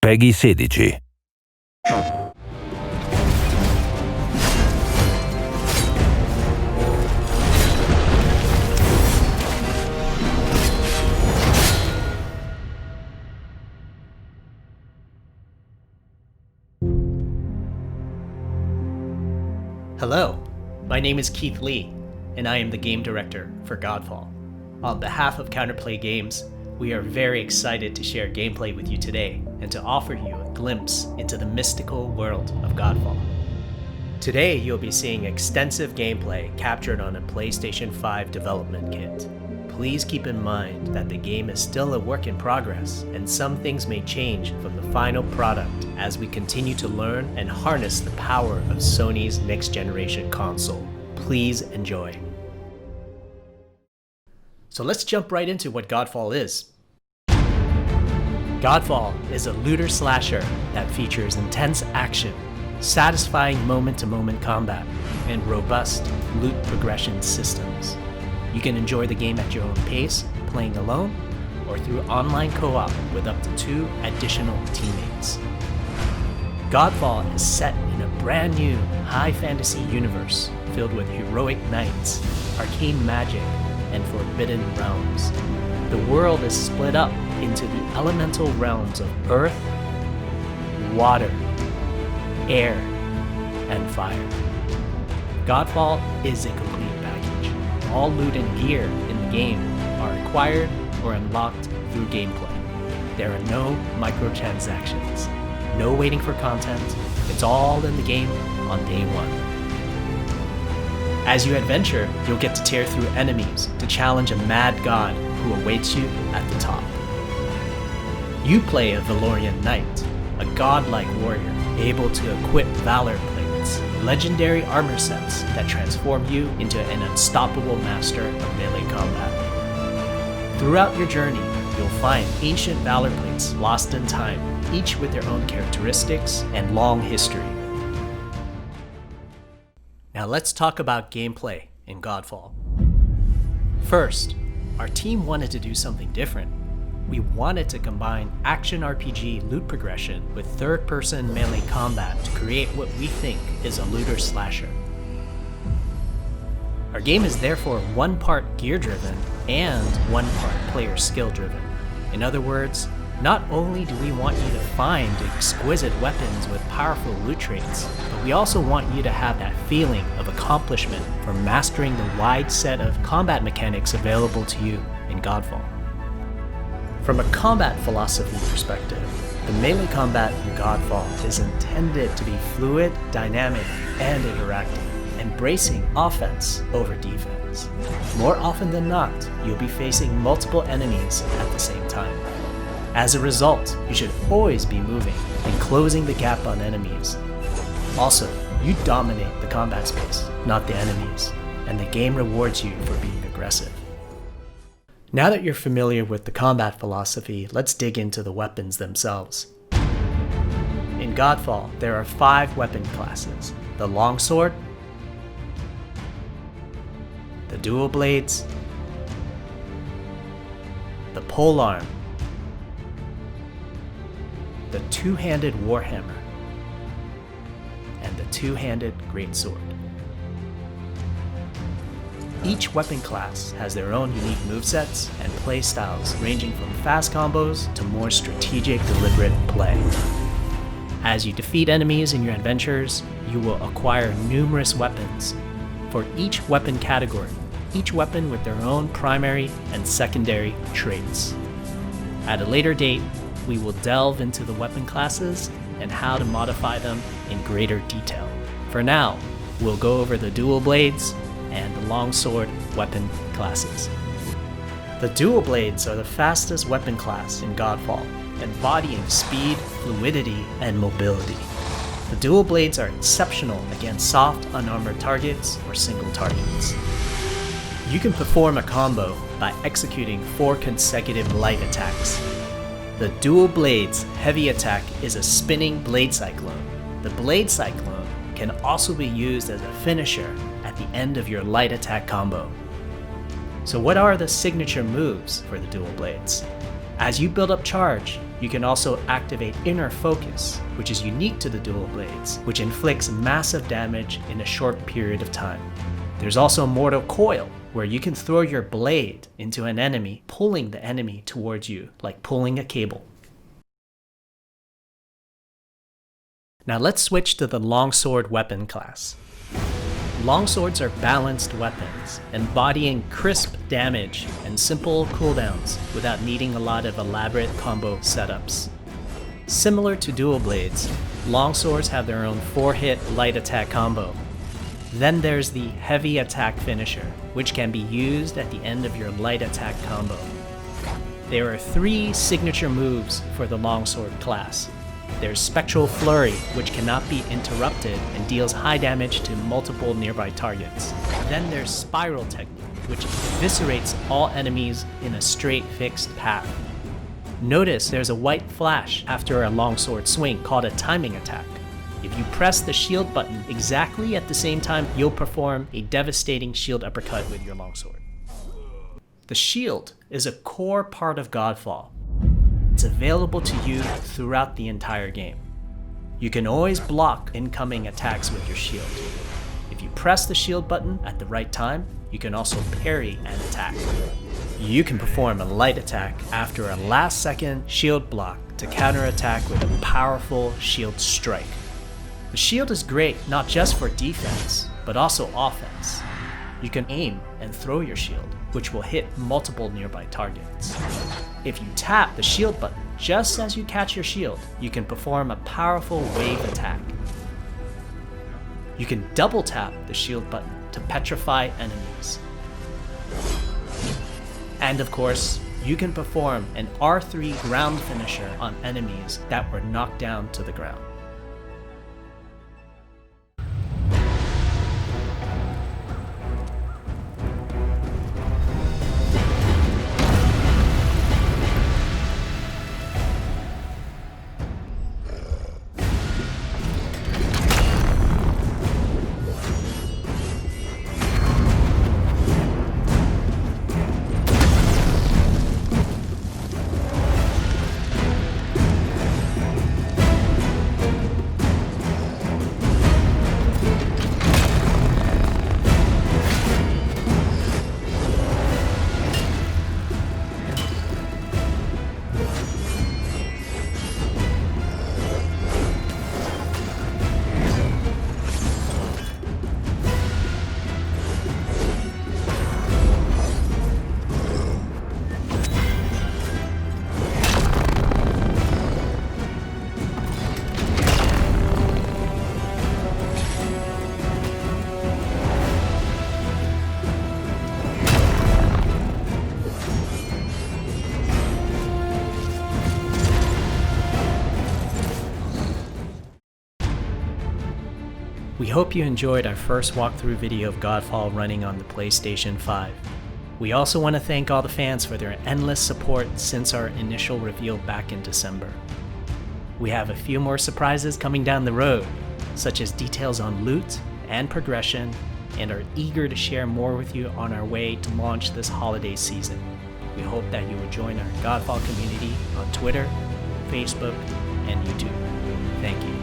Peggy 16. Hello, my name is Keith Lee, and I am the game director for Godfall. On behalf of Counterplay Games, we are very excited to share gameplay with you today and to offer you a glimpse into the mystical world of Godfall. Today, you'll be seeing extensive gameplay captured on a PlayStation 5 development kit. Please keep in mind that the game is still a work in progress, and some things may change from the final product as we continue to learn and harness the power of Sony's next-generation console. Please enjoy. So let's jump right into what Godfall is. Godfall is a looter slasher that features intense action, satisfying moment-to-moment combat, and robust loot progression systems. You can enjoy the game at your own pace, playing alone, or through online co-op with up to 2 additional teammates. Godfall is set in a brand new high fantasy universe filled with heroic knights, arcane magic, and forbidden realms. The world is split up into the elemental realms of earth, water, air, and fire. Godfall is a complete package. All loot and gear in the game are acquired or unlocked through gameplay. There are no microtransactions, no waiting for content. It's all in the game on day one. As you adventure, you'll get to tear through enemies to challenge a mad god who awaits you at the top. You play a Valorian knight, a godlike warrior able to equip valor plates, legendary armor sets that transform you into an unstoppable master of melee combat. Throughout your journey, you'll find ancient valor plates lost in time, each with their own characteristics and long history. Now let's talk about gameplay in Godfall. First, our team wanted to do something different. We wanted to combine action RPG loot progression with third-person melee combat to create what we think is a looter slasher. Our game is therefore one part gear-driven and one part player skill-driven. In other words, not only do we want you to find exquisite weapons with powerful loot traits, but we also want you to have that feeling of accomplishment for mastering the wide set of combat mechanics available to you in Godfall. From a combat philosophy perspective, the melee combat in Godfall is intended to be fluid, dynamic, and interactive, embracing offense over defense. More often than not, you'll be facing multiple enemies at the same time. As a result, you should always be moving and closing the gap on enemies. Also, you dominate the combat space, not the enemies, and the game rewards you for being aggressive. Now that you're familiar with the combat philosophy, let's dig into the weapons themselves. In Godfall, there are 5 weapon classes: the longsword, the dual blades, the polearm, the two-handed warhammer, and the two-handed greatsword. Each weapon class has their own unique movesets and playstyles ranging from fast combos to more strategic, deliberate play. As you defeat enemies in your adventures, you will acquire numerous weapons. For each weapon category, each weapon with their own primary and secondary traits. At a later date, we will delve into the weapon classes and how to modify them in greater detail. For now, we'll go over the dual blades and the longsword weapon classes. The dual blades are the fastest weapon class in Godfall, embodying speed, fluidity, and mobility. The dual blades are exceptional against soft, unarmored targets or single targets. You can perform a combo by executing 4 consecutive light attacks. The dual blades heavy attack is a spinning blade cyclone. The blade cyclone can also be used as a finisher at the end of your light attack combo. So what are the signature moves for the dual blades? As you build up charge, You can also activate inner focus, which is unique to the dual blades, which inflicts massive damage in a short period of time. There's also mortal coil, where you can throw your blade into an enemy, pulling the enemy towards you, like pulling a cable. Now let's switch to the longsword weapon class. Longswords are balanced weapons, embodying crisp damage and simple cooldowns without needing a lot of elaborate combo setups. Similar to dual blades, longswords have their own 4-hit light attack combo. Then there's the heavy attack finisher, which can be used at the end of your light attack combo. There are 3 signature moves for the longsword class. There's Spectral Flurry, which cannot be interrupted and deals high damage to multiple nearby targets. Then there's Spiral Technique, which eviscerates all enemies in a straight fixed path. Notice there's a white flash after a longsword swing called a timing attack. If you press the shield button exactly at the same time, you'll perform a devastating shield uppercut with your longsword. The shield is a core part of Godfall. It's available to you throughout the entire game. You can always block incoming attacks with your shield. If you press the shield button at the right time, you can also parry an attack. You can perform a light attack after a last-second shield block to counterattack with a powerful shield strike. The shield is great not just for defense, but also offense. You can aim and throw your shield, which will hit multiple nearby targets. If you tap the shield button just as you catch your shield, you can perform a powerful wave attack. You can double tap the shield button to petrify enemies. And of course, you can perform an R3 ground finisher on enemies that were knocked down to the ground. We hope you enjoyed our first walkthrough video of Godfall running on the PlayStation 5. We also want to thank all the fans for their endless support since our initial reveal back in December. We have a few more surprises coming down the road, such as details on loot and progression, and are eager to share more with you on our way to launch this holiday season. We hope that you will join our Godfall community on Twitter, Facebook, and YouTube. Thank you.